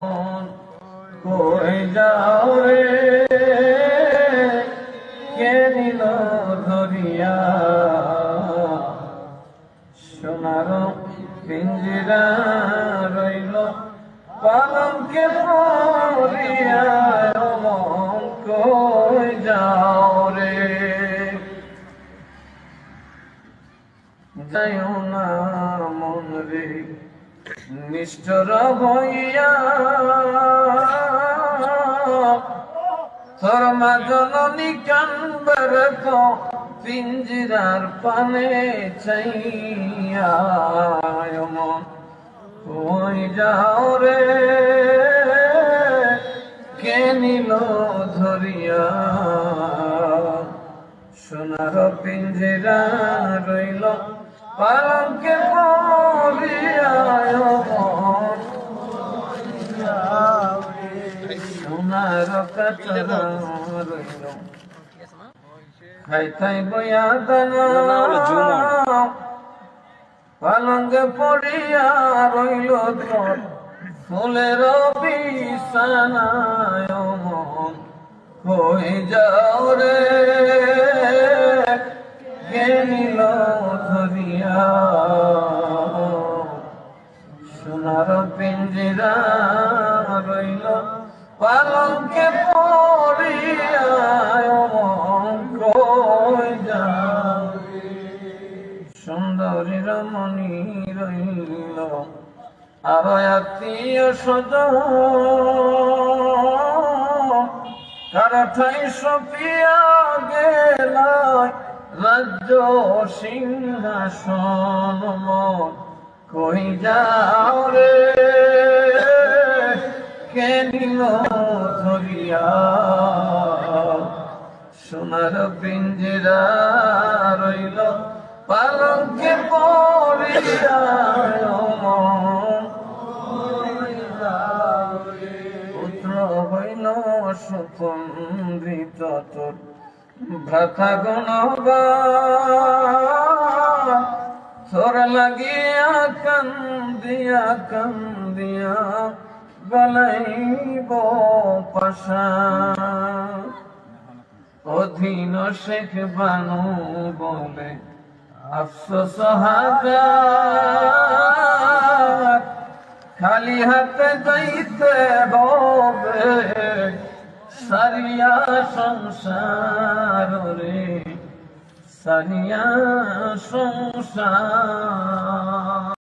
কই যাও রে কে নিল ধরিয়া সোনার পিঞ্জিরা রইল পালঙ্কে পড়িয়া মন কই যাও রে যাইও না মন রে নিষ্ঠুর হইয়া তোর মা জননী কানবার তো পিঞ্জিরার পানে চাইয়া মন কই যাও রে কে নিল ধরিয়া সোনার পিঞ্জিরা রইল পালঙ্কে পড়িয়া সোনার কাচরা রইল খাইতাই বইয়া দানা পালঙ্কে পড়িয়া রইল তোর ফুলের বিছানায় মন কই যাও রে কে নিল ধরিয়া সোনার পিঞ্জিরা রইল পালঙ্কে পড়িয়া মন কই যাও সুন্দরী রমণী রইল আর আত্মীয় স্বজন কারো ঠাই সপিয়া গেল রাজ্য সিংহাসন মন কই যাও রে কে নিল ধরিয়া সোনার পিঞ্জিরা রইল পালঙ্কে পড়িয়া পুত্র হইল সুপন্দিত তোর ভ্রাতা গুণবান তোর লাগিয়া কান্দিয়া গলাইব পাশা অধীন শেখ বানু বলে আফসোস হাজার খালি হাতে যাইতে হবে সারিয়া সংসার রে সারিয়া সংসার